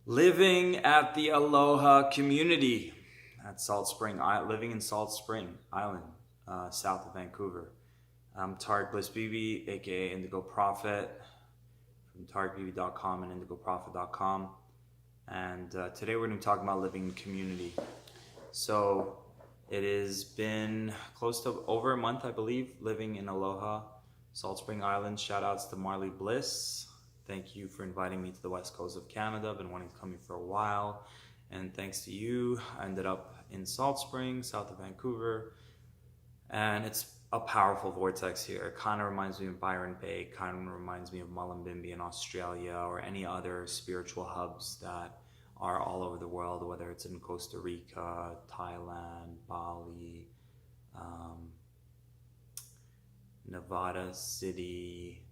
Living at the Aloha Community at living in Salt Spring Island, south of Vancouver. I'm Tarek Bibi, aka Indigo Prophet, from TarekBB.com and IndigoProphet.com. And today we're going to be talking about living in community. So it has been close to over a month, I believe, living in Aloha, Salt Spring Island. Shout outs to Marley Bliss. Thank you for inviting me to the west coast of Canada. I've been wanting to come here for a while. And thanks to you, I ended up in Salt Spring, south of Vancouver. And it's a powerful vortex here. It kind of reminds me of Byron Bay, kind of reminds me of Mullumbimby in Australia, or any other spiritual hubs that are all over the world, whether it's in Costa Rica, Thailand, Bali, Nevada City,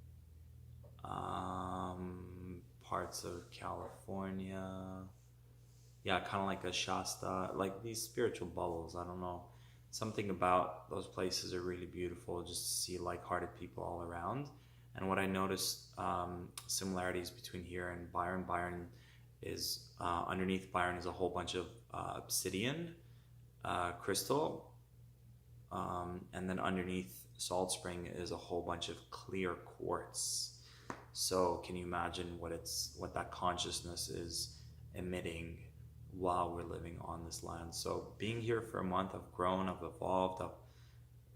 parts of California. Yeah, kind of like a Shasta, like these spiritual bubbles. I don't know. Something about those places are really beautiful, just to see like-hearted people all around. And what I noticed, similarities between here and Byron. Byron is underneath Byron is a whole bunch of obsidian, crystal, and then underneath Salt Spring is a whole bunch of clear quartz. So can you imagine what that consciousness is emitting while we're living on this land? So being here for a month, I've grown, I've evolved,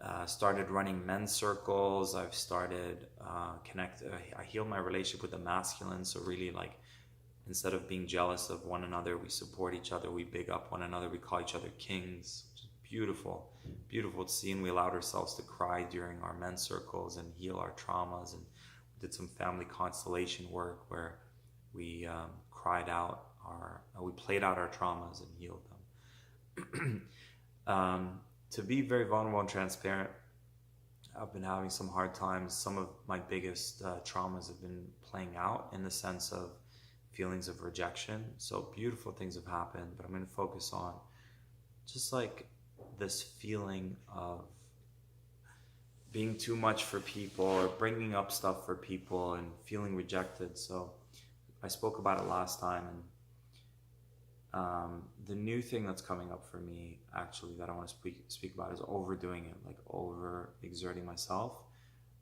I've started running men's circles. I've started I healed my relationship with the masculine. So really, like, instead of being jealous of one another, we support each other, we big up one another, we call each other kings, which is beautiful. Beautiful to see. And we allowed ourselves to cry during our men's circles and heal our traumas, and did some family constellation work where we we played out our traumas and healed them. To be very vulnerable and transparent, I've been having some hard times. Some of my biggest traumas have been playing out in the sense of feelings of rejection. So beautiful things have happened, but I'm going to focus on just like this feeling of being too much for people, or bringing up stuff for people and feeling rejected. So I spoke about it last time, and the new thing that's coming up for me, actually, that I want to speak about is overdoing it, like over exerting myself.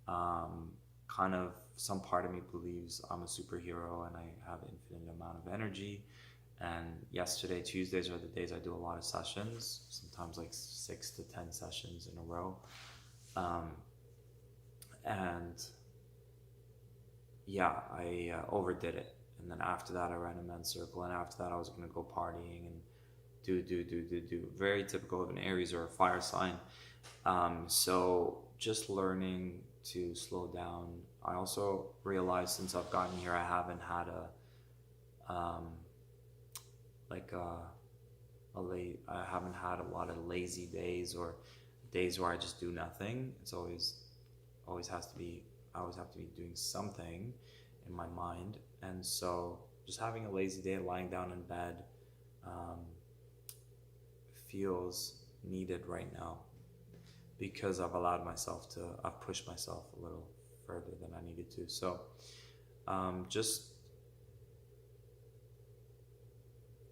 Kind of, some part of me believes I'm a superhero and I have an infinite amount of energy. And Tuesdays are the days I do a lot of sessions, sometimes like 6 to 10 sessions in a row. And yeah, I overdid it. And then after that, I ran a men's circle. And after that, I was going to go partying and do. Very typical of an Aries or a fire sign. So just learning to slow down. I also realized since I've gotten here, I haven't had I haven't had a lot of lazy days or days where I just do nothing. It's always has to be I always have to be doing something in my mind. And so just having a lazy day, lying down in bed, feels needed right now, because I've pushed myself a little further than I needed to. So just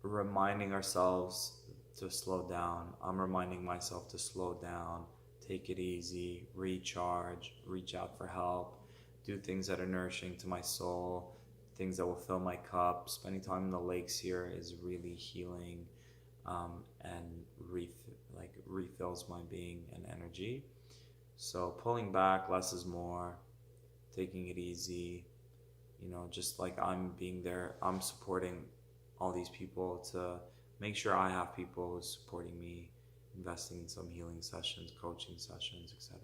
reminding ourselves to slow down. I'm reminding myself to slow down, take it easy, recharge, reach out for help, do things that are nourishing to my soul, things that will fill my cup. Spending time in the lakes here is really healing, and refills my being and energy. So pulling back, less is more, taking it easy, just like I'm being there, I'm supporting all these people to make sure I have people supporting me, investing in some healing sessions, coaching sessions, etc.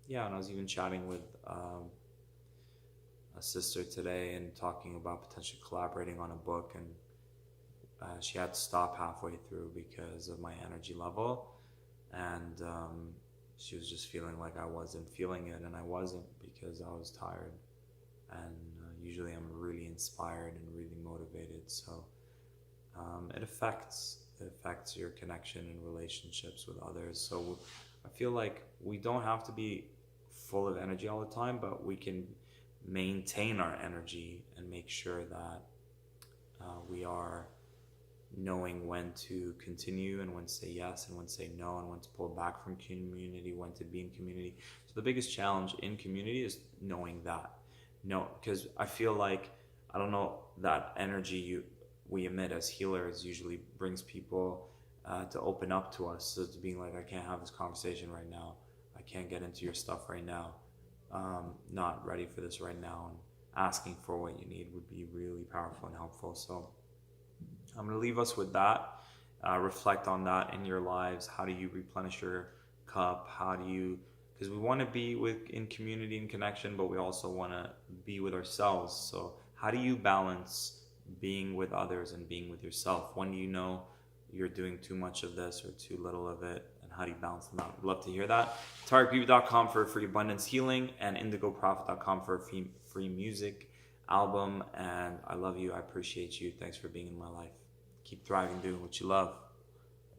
Yeah, and I was even chatting with a sister today and talking about potentially collaborating on a book, and she had to stop halfway through because of my energy level, and she was just feeling like I wasn't feeling it, and I wasn't, because I was tired. And usually I'm really inspired and really motivated. So it affects your connection and relationships with others. So I feel like we don't have to be full of energy all the time, but we can maintain our energy and make sure that we are knowing when to continue and when to say yes and when to say no and when to pull back from community, when to be in community. So the biggest challenge in community is knowing that. No, because I feel like, I don't know, that energy we emit as healers usually brings people to open up to us. So to being like, I can't have this conversation right now. I can't get into your stuff right now. Not ready for this right now. And asking for what you need would be really powerful and helpful. So I'm going to leave us with that. Reflect on that in your lives. How do you replenish your cup? How do you, because we want to be in community and connection, but we also want to be with ourselves. So how do you balance being with others and being with yourself? When do you know you're doing too much of this or too little of it? And how do you balance them out? I'd love to hear that. TarekBibi.com for free abundance healing, and IndigoProfit.com for a free music album. And I love you. I appreciate you. Thanks for being in my life. Keep thriving, doing what you love.